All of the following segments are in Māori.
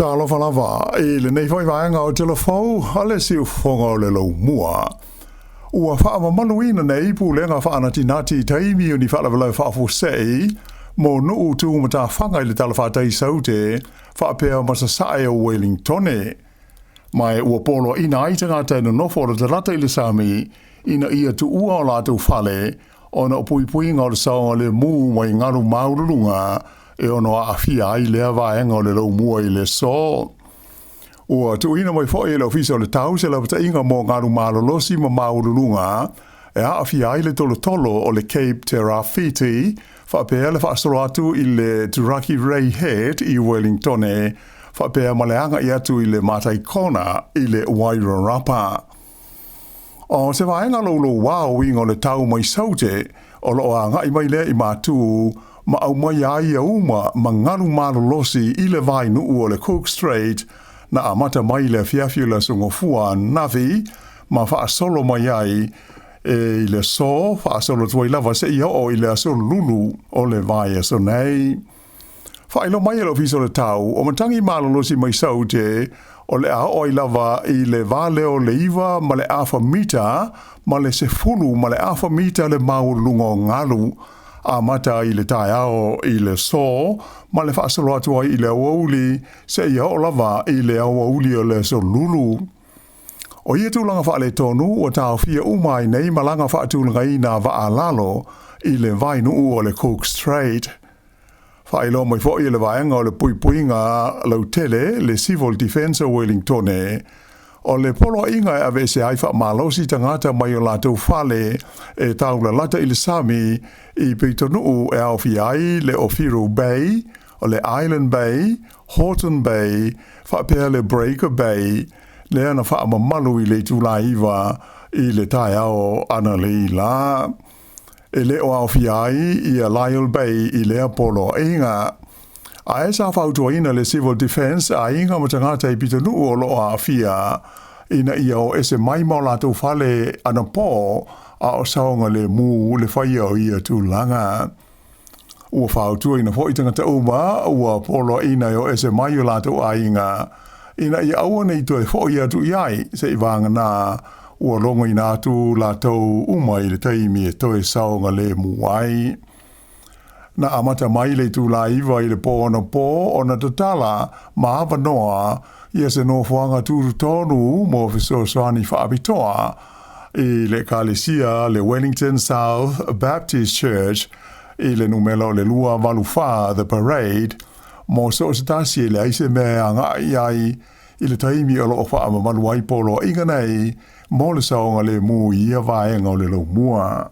Sa alofa lava, le nei fai vaenga o telefou, ale siu whonga o le lau mua. Ua wha maluina nei pulenga whaanati nati taimi o ni whaalawalau whaafosei, mo nuu tu mata whanga i le talawhatai saute, whaapea masasae o Wellington. Mai ua polo ina aitanga tēnu nofo o te rata i le Sami, ina ia tu ua o lātou whale, ona o pui ngā o le saonga le mū mai ngaru maururunga, e ono a fia ai lea vaenga o le lau mua i le so. Ua tu ina mai fo e le ofisa o le tau se la pata inga mo ngaru malolosi ma maururunga, e a fia ai le tolo o le Cape Terrafiti, whapea le whaasoro atu i le Turaki Ray Head i Wellington, whapea maleanga i atu i le Matai Kona i le Wairarapa. O se vaenga lo wao inga o le tau mai saute, o lo a ngai mai le i mātu, ma au mai ai a uma ma ngaru malolosi i le vai nuu o le Cook Strait, na amata mai le fiafila songofua navi, ma whaasolo mai ai e le so, whaasolo tuai lava se ia o i le asolo lulu o le vai aso nei. Whailo mai alo fiso le tau, o matangi malolosi mai saute, o le a oi lava i le vale o le iwa ma le afa mita, ma le se fulu ma le afa mita le maulungo ngalu, a mata i le tai ao i le so, ma le whaasolo atua i le awauli, se ia o lava i le awauli o le so lulu. O ia tūlanga wha le tonu, o tau fia umai nei malanga wha tūlanga i nā wa lalo i le vai nuu o le Cook Strait. Whailo mai fo i le vaenga o le puipuinga lau tele, le Civil Defence o Wellington, o le polo inga e ave se aifa malosi tangata mai o lātou whale e taula lata i le Sami i peitonu e au fiai le Ofiru Bay, o le Island Bay, Horton Bay, whapea le Breaker Bay, le ana wha mamalu i le tūlaiwa i le tai ao ana le la. E le o au fiai i a Lyle Bay i le polo inga. A e sa whautua ina le Civil Defence a inga matangata i pitanu o lo a fia ina ia o ese mai mau lātou whale ana pō a o saonga le mū le whaia o ia tūlanga. Ua whautua ina fo i tangata uma ua polo ina o ese mai o lātou a inga ina ia aua nei toi fo ia tu iai se i vanga nā ua longa ina atu lātou uma i le taimi e toi saonga le muai. Na amata mai le tūla iwa i le pō o na Tala ma awa noa ia se no whanga tūru tonu mo fiso soani whaapitoa i le Kalesia le Wellington South Baptist Church i le numelo le lua waluwha the parade mo so setasi le aise mea ngā iai i le taimi o lo wha ama maluai polo inga nei mo le saonga le mu ia vaenga o le lo mua.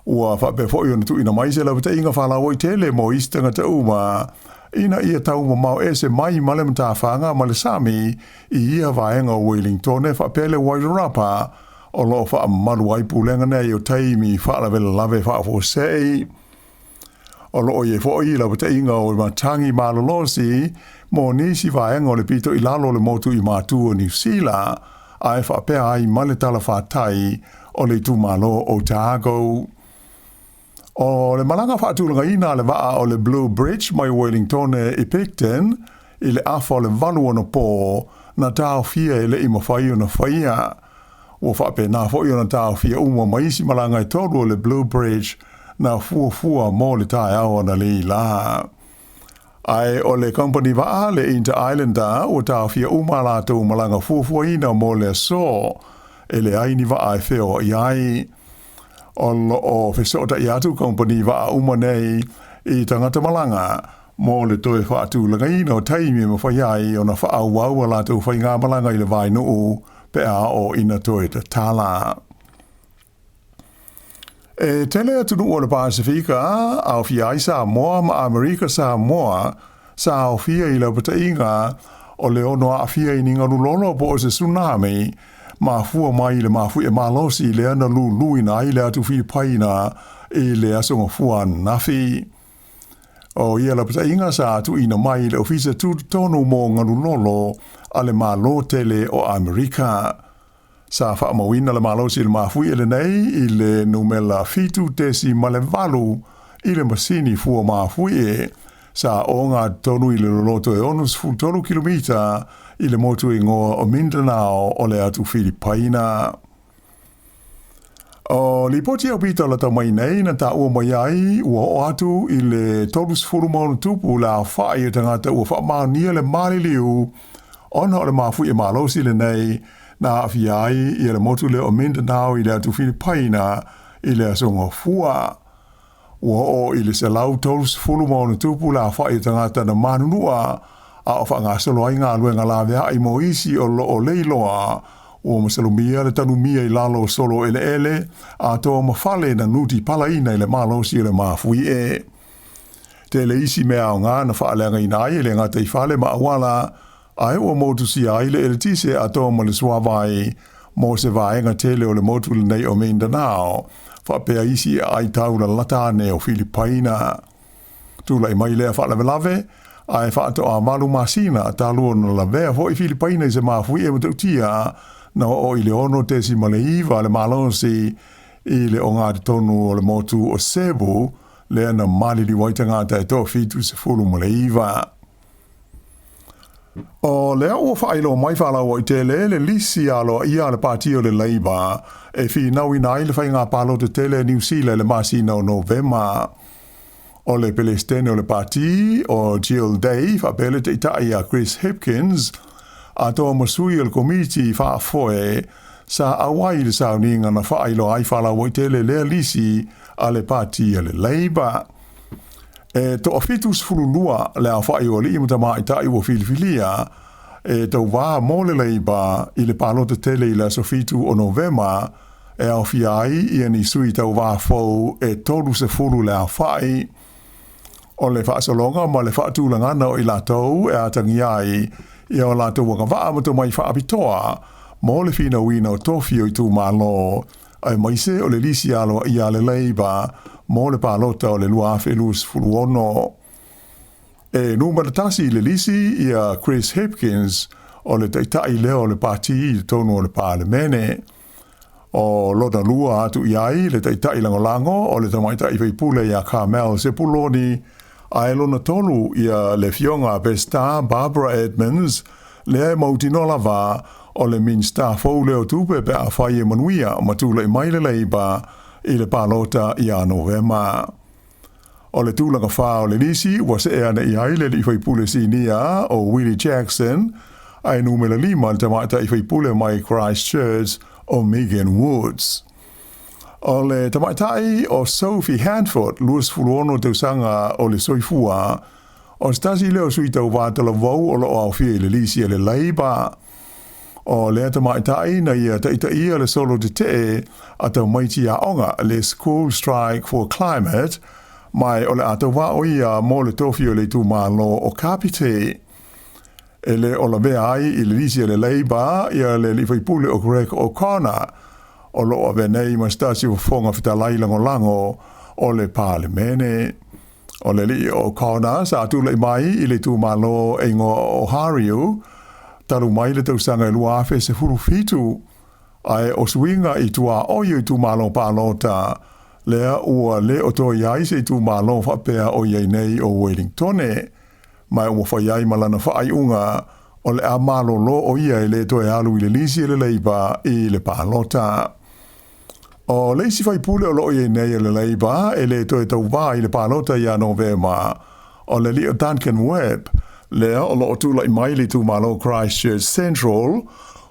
Ua whape fo iona tu ina mai se lau te inga whala oi tele mo istanga te uma, ina ia tau mau ese mai male mta whanga ma le Sami i ia vaenga o Wellington e whape le Wairarapa o lo wha malu ai pulenga nei o taimi whala vela lave wha fo sei. O lo ie fo i lau te inga o matangi malolosi mo nisi vaenga o le pito i lalo le motu i mātua New Zealand ai whape ai male tala whatai o le tu malo o Otago. O le malanga whaatulanga ina le waa o le Blue Bridge mai Wellington e Picton i le afa o le valu ona pō na tau fia i le ima whai ona whaia. Ua whape nā whai ona tau fia uma maisi malanga i tolu o le Blue Bridge na fua mo le tai au ana le la. Ai o le company waa le Inter Islander o tau fia uma lātou malanga fua ina mo le so e le aini waa e wheo i ai. O fesota i atu company wa uma nei i tangata malanga mo le toe whaatu langa ina o taimi ma whaiai o na whaau la tu whai ngā malanga i le vai nuu pe a o ina toe te Tala. E tele atu nuu o le Pasifika au fiai Sāmoa ma Amerika Sāmoa sa au fia i lau pata inga o le ono a fia i ninga lulolo po o se tsunami ma fua mai le ma fu e malosi le ana lu ina i le atu Filipaina e le asonga fua nafi. O ia la pata inga sa atu ina mai le ofisa tu tonu mo ngalulolo a le malo tele o Amerika. Sa wha mawina le malosi le ma fu e le nei i le numela fitu tesi ma le valu i le masini fua ma fu e sa o ngā tonu i le loto e onus fultolu kilomita i le motu i ngoa o Mindanao o le atu Filipaina. O li poti au pita la tau mai nei na ta ua mai ai ua o atu i le tolus fulu maunu tupu la whai e tangata ua wha maania le mali liu ona o le mafu i malosi le nei na awhi ai i le motu le o Mindanao i le atu Filipaina i le asonga fua. Ua o i le selau tolus fulu maunu tupu la whai e tangata na manunua a o wha ngā solo ai ngā luenga la vea i mo isi o lo o leiloa o masalumia le tanumia i lalo solo ele a toa mawhale na nuti palaina i le malosi le mafui e. Te le isi mea o ngā na whaaleanga i nai le ngata i whale maawala ai o motu si ai le tise a toa ma le suawai mo se vaenga tele o le motu le nei o Mindanao whapea isi ai tau la latane o Filipaina. Tula i mai lea whaalevelave ai whaatoa malu masina talua na la vea ho i Filipaina i se mafui e matautia na o i le ono te si maleiva le malonsi i le o ngā tonu o le motu o Cebu le ana mali li waitanga ta e tō fitu se fulu maleiva. O lea ua whailo mai whalawa i te le lisi alo ia le partio le Labour e fi naui nai le whai ngā palo te tele New Zealand le masina o November. O le pelestene o le parti o Jill Day whapele te itai a Chris Hipkins a toa masui al komiti whaafoe sa awai le sauninga na whailo ai whalawa i tele lea lisi a le parti a le Labour. E to afitus fululua le a whai o li imatama i tai o filifilia e tau wā mo le Labour i le palota tele i le sofitu o November e au fiai i ani sui tau wā fau e tolu se fulu le a whai. O le whaasalonga ma le whaatulangana o i latou e atangi ai i o latou waka waa mato mai whaapitoa mo le whina wina o tofi o i tū malo ai maise o le lisi alo i a le Labour mo le palota o le luafe lus fuluono. E numaratasi le lisi i a Chris Hipkins o le taitai leo le parti i tonu o le parlemene. O lota lua atu i ai le taitai langolango o le tamaitai veipule i a Carmel Sepuloni ai lona tolu i a le fionga Besta Barbara Edmonds le mautinola va o le minsta fau leo tupe pe a whai e manuia matula i mai le Labour i le palota i a November. O le tūlanga wha o le lisi ua se ea i ai le i whaipule sinia o Willie Jackson ai numela 5 le tamata i whaipule mai Christchurch o Megan Woods. O le tamaitai o Sophie Handford, luas fuluono tau sanga o le soifua, o stasi leo sui tau vātala vau o lo au fie le lisi le Labour. O le tamaitai na ia taita le solo te te a tau maiti a onga le School Strike for Climate, mai o le atau wā o ia mo le tofi o le tū mālo o Kapite. E le o la vea ai i le lisi le Labour ia le liwhaipule o Greg O'Connor, o loa venei ma stasi o fonga whitalai lango o le parlemene. O le li o O'Connor sa atula i mai i le tū malo e ngō Ohario, taru mai le tausanga i luafe se furu fitu, ai o suinga i tua oio i tū malo pālota, lea ua le o toi ai se i tū malo whapea o iei nei o Wellington, mai o whaiai malana whaai unga, o le a malo lo o ia i le toi alu i le lisi le Labour i le pālota. O leisi whaipule o lo iei nei le Labour e le toi tau wā i le pālota i a November, o le li o Duncan Webb, lea o lo o tūla i mai li tū malo Christchurch Central,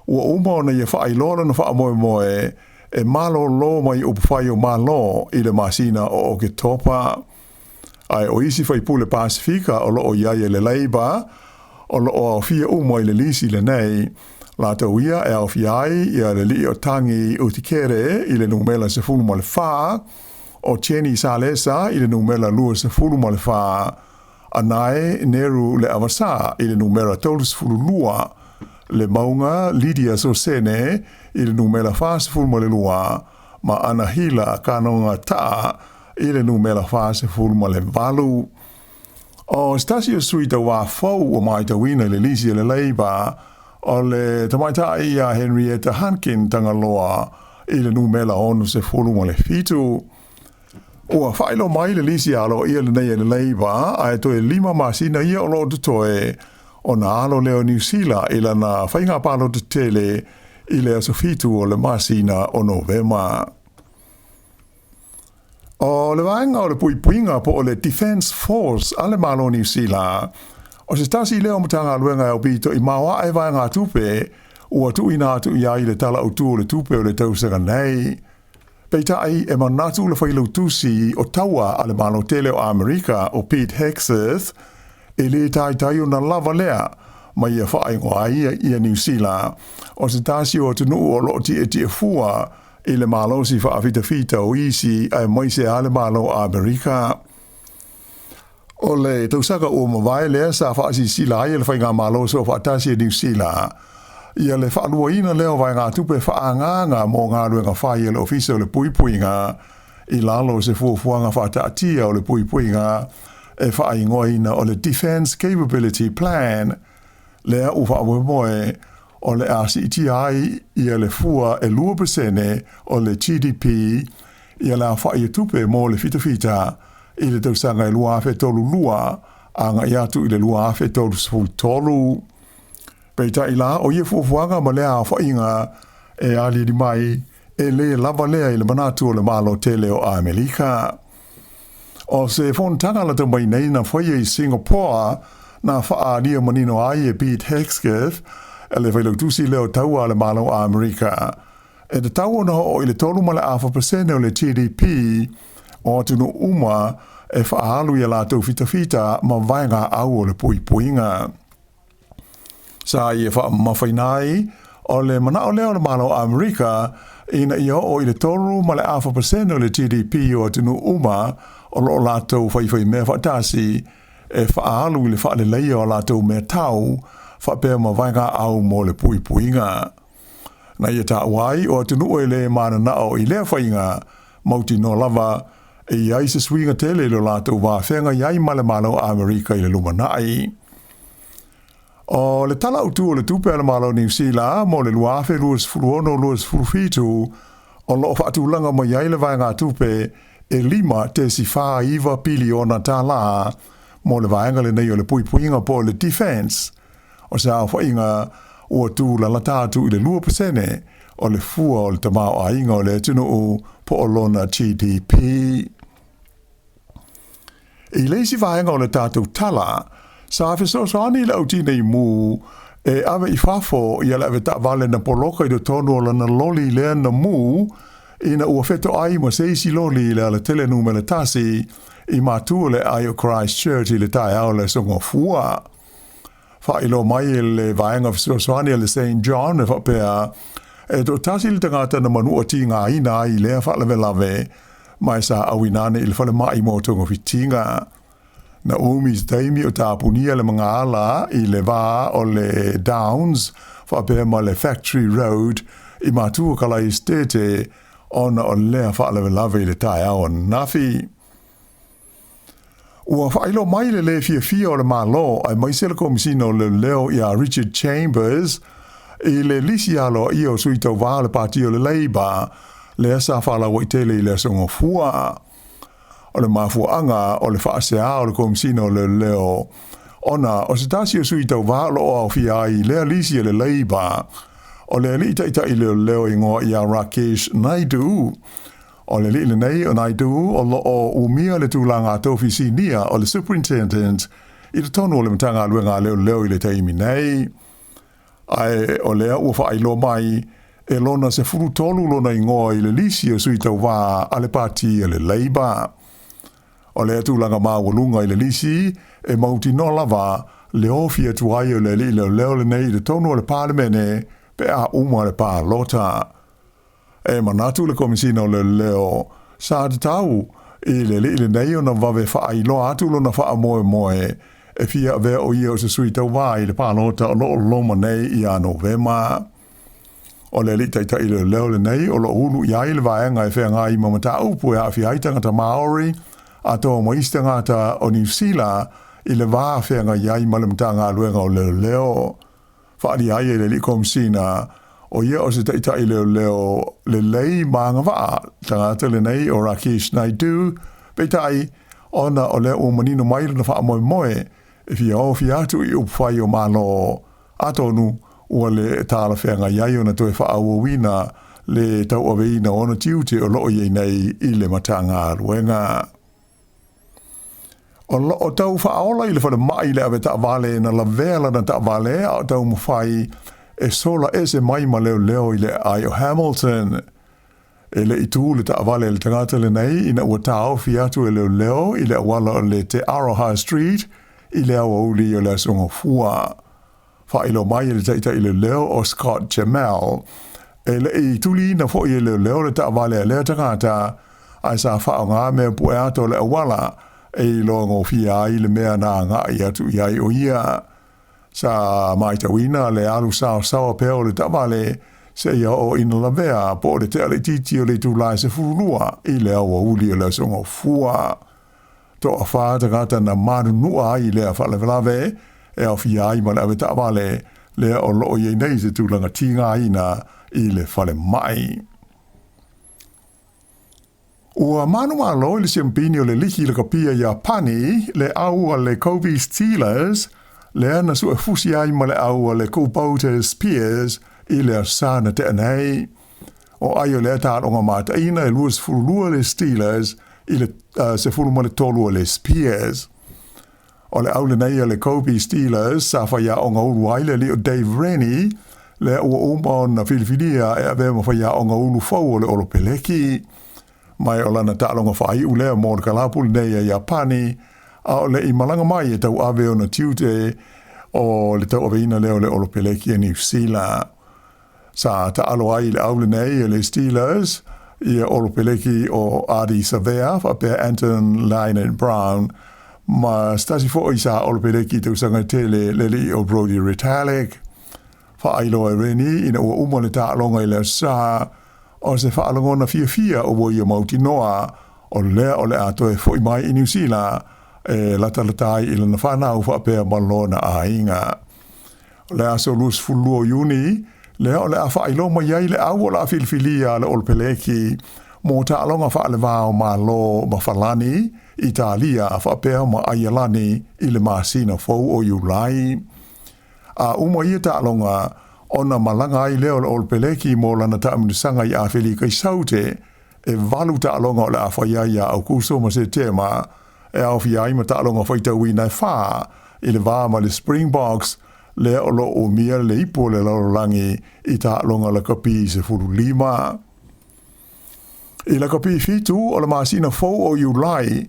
ua uma na ia whaai lora na wha moe moe, e malo lo mai upu whai o malo i le masina o ke topa. Ai o isi whaipule Pasifika o lo o iai le Labour, o lo o fia uma i le lisi le nei, la tau ia e au fiai i a le li o tangi utikere i le numela se fulu ma le wha, o Cheni Salesa i le numela lua se fulu ma le wha, anae Neru le Avasa i le numera tolus fulu lua, le maunga Lydia Sosene i le numela wha se fulu ma le lua, ma Anahila Kanonga Ta i le numela wha se fulu ma le valu. O stasio suita wā fau o mai tawina le lisi le Labour, o le tamaitai a Henrietta Hankin tangaloa i le numela onu se fulu ma le fitu. O whaelo mai le lisi alo ia le nei le leiba, ai to e 5 masina ia o lo toe o na alo leo New Zealand ila na whainga palo te tele i le asofitu o le masina o Novema. O le vaenga o le puipuinga po o le Defence Force ale malo New Zealand, o se tasi leo matanga luenga au bito i mawa e vaenga tupe, ua tu ina atu ia i le tala utu o le tupe o le tausanga nei. Peitai e manatu le whailau tusi o taua ale malo tele o Amerika o Pete Hegseth e le tai o na lava lea mai e whae ngoa ia New Zealand o se tasi o tunu o lo ti e fua i le malo si wha fita o isi ai mai se ale malo o Amerika. O le tausaka o mawai lea sa wha si sila ai le whainga malo so wha tasi New Zealand. Ia le whaalua ina leo vai ngā tupe whaanganga mō ngā ruenga whai le ofisa o le puipuinga i lalo se fuafuanga whaataatia o le puipuinga e whaai ngoa ina o le Defence Capability Plan lea u whaawe moe o le RCTI ia le fua e 2% o le GDP ia la whaai tupe mō le fita i le tausanga e lua awhe tolu lua a ngā iatu i le lua awhe tolu tolu. Peita ila o ia fuafuanga ma lea whainga e ali di mai e le lava lea i le manatu o le malo tele o Amerika. O se fontanga la tamai nei na whaia i Singapore na whaaria manino ai e Pete Hegseth e le whailau tusi leo taua le malo o Amerika. E te taua na o i le tolu ma le 0.5% o le GDP o tunu uma e whaalu i la tau fita ma vaenga au o le puipuinga. Sa ia wha mawhainai, o le mana o leo le malo Amerika, ina ia o i le toru ma le 0.5% o le GDP o tunu uma, o lo lātou whaiwhai mea whaatasi, e whaalu i le wha le leia o lātou mea tau, whapea ma vainga au mo le puipuinga. Na ia tā wai, o tunu e le mana nao i lea whainga, mauti no lava, e iai se swinga tele lo lātou wāwhenga iai ma le malo Amerika i le lumanai. O le tala utu o le tupe ala malo New Zealand mo le luafe luas furuono luas furufitu o lo whaatulanga mo iai le vaenga tupe e 5 te si wha iwa piliona Tala mo le vaenga le nei o le puipuinga po le defense o se au whainga ua tu la latatu i le 2% o le fua o le tamao a inga o le tunu o po o lona GDP. I leisi vaenga o le tātou Tala sa fesoani le auti nei mu e ave i fafo ia le ave ta vale na poloka i do tonu o na loli le na mu ina ua feto ai ma seisi loli le telenu me le tasi i matu le ai o Christchurch i le tae au le songo fua. Fa ilo mai le vaenga fesoani le St. John e whapea e do tasi le tangata na manu o ti ngā ina i le fa lave mai sa awinane il fale mai mo tongo fitinga. Na umis taimi o tāpunia le mga ala i le vā o le Downs, whapema le Factory Road, i mātua kala i stete, ona o lea whaalewe le tae au nafi. Ua whailo mai le fia o le malo, ai maisele komisino le leo i a Richard Chambers, i le lisi alo i o sui tau vā le pati o le Labour, le asa whala waitele i le songo fua. O le mafuanga o le whaasea o le komisino le leo. Ona, o se tasi o sui tau vālo o au fia ai lea lisi le Labour. O le li ita i le leo ingoa i a Rakesh Naidu. O le li le nei o Naidu o lo o umia le tūlanga tofi sinia o le superintendent i le tonu o le matanga luenga leo i le taimi nei. Ai o lea ua whailo mai e lona se furu tolu lona ingoa i le lisi o sui tau vā ale pati le Labour. O le tūlanga māwalunga i le lisi, e mauti no lava, le ofia tuai o le li leo le nei le tonu o le parlemene, pe a uma le pā lota. E manatu le komisino le leo, sa te tau, i le li le nei o na vave whaai atu lo na wha moe, e fia vea o ia o se sui tau wā i le pā lota o lo loma nei i a Novema. O le li taita i le leo le nei, o lo ulu i ai le vaenga e whea ngā i mamata upu e a fia aitanga Maori, a tō maista ngāta o New Zealand i le wāwhenga iai malamtanga luenga o leo leo. Whaari ai e le li komsina o ia o se taita i leo leo le lei maanga waa. Tangata le nei o Rakesh Naidu Peitai, ona o le o manino mai na wha moe moe, e fi atu I upwhai o malo atonu, ua le tāla whenga iai ona toe wha awawina le tau aweina ona tiute o loo iei nei I le matanga ruenga. O tau whaola I le whale mai le awe taawale na la vela na taawale a tau mwhai e sola ese mai ma leo I le ai o Hamilton. E le itu le taawale le tangata le nei ina ua tau fiatu e leo I le awala o le te Aroha Street I le awa uli o le songa fua. Whailo mai le taita I le leo o Scott Jamal. E le I tuli na fo I le leo le taawale le tangata ai sa whao ngā mea pue ato le awala e longo fia I le mea na ngā I atu iai o ia. Sa mai tawina le alu sao peo le taawale se ia o ina la vea po le te ale titi o le tūlai se furulua I le awa uli o le songo fua. To a whaata gata na manu nua I le a whalewelawe e au fia I mana awe taawale le o loo iei nei se tūlanga tinga ina I le whale mai. Ua manu alo le siampini o le liki le kapia Japani le au a le Kobe Steelers le ana su e fusi ai ma le au a le Kubota Spears I le asana te anei. O ai o le tāronga mātaina e luas furulua le Steelers I le se furuma le tolu le Spears. O le au le nei a le Kobe Steelers sa whaia o ngā ulu aile li o Dave Rennie le ua uma o na Filipinia e awe ma whaia o ngā ulu fau o le Olopeleki. Mai o lana tālonga whai ulea mō le kalapuli nei a Japani, a o le I malanga mai e tau awe o na tiute o le tau aweina leo le Olopeleki a New Zealand. Sa ta alo ai le aule nei e le Steelers, I Olopeleki o Adi Savea, whapea Anton Lynette Brown, ma stasi fo I sa Olopeleki tau sanga tele le o Brody Retallick. Whaailoa reni ina ua uma le tālonga I le sa, o se whaalangona fia o woi o mauti noa o lea o le atoe foi mai I New Zealand e latalatai I lana whanau whapea malona a inga. O le aso lus fulu o Juni, lea o le a whailoma iai le au o la Filifilia le Olopeleki mō tālonga whaale wāo ma lo ma whalani Italia a whapea ma aialani I le masina fau o Iulai. A uma ia tālonga ona malanga ai leo le Olopeleki mō lana taaminisanga I a Fili kai saute e valu tālonga o le a whaiaia au kuso ma se tema e au fiai ma tālonga whaitau I nai wha I le vā ma le Springboks le o lo o mia le ipo le lalolangi I tālonga le kapi se furu lima. I le kapi fitu o le masina fau o Iulai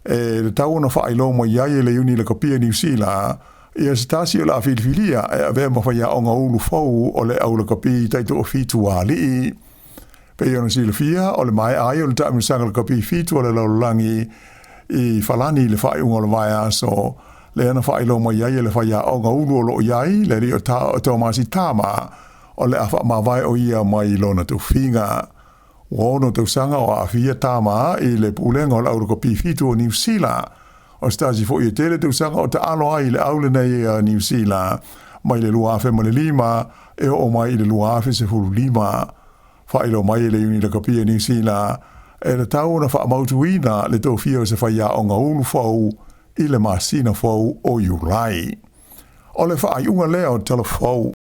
e le tauna whailoma iai le uni le kapi New Zealand Ia se tasi o la Filifilia e awe ma whaia o ngā ulu fau o le au le kapi taito o fitu a lii. Pei ona silafia o le mai ai o le taaminisanga le kapi fitu o le laulangi I whalani le whai unga o le vai aso le ana whai lo mai iai le whaia o ngā ulu o lo iai le ri o tau masi tāma o le awha ma vai o ia mai lona tu whinga. Wono tau sanga o a whia tāma I le pulenga o le au le kapi fitu o New Zealand o stasi fo I tele tu sanga o te alo ai le aule nei a New Zealand mai le luafe ma le lima e o mai le luafe se furu lima whailo mai le uni le kapia New Zealand e le tau na wha mautuina le tau fio se whaia o ngā ulu fau I le masina fau o Iulai. O le wha ai unga leo telefau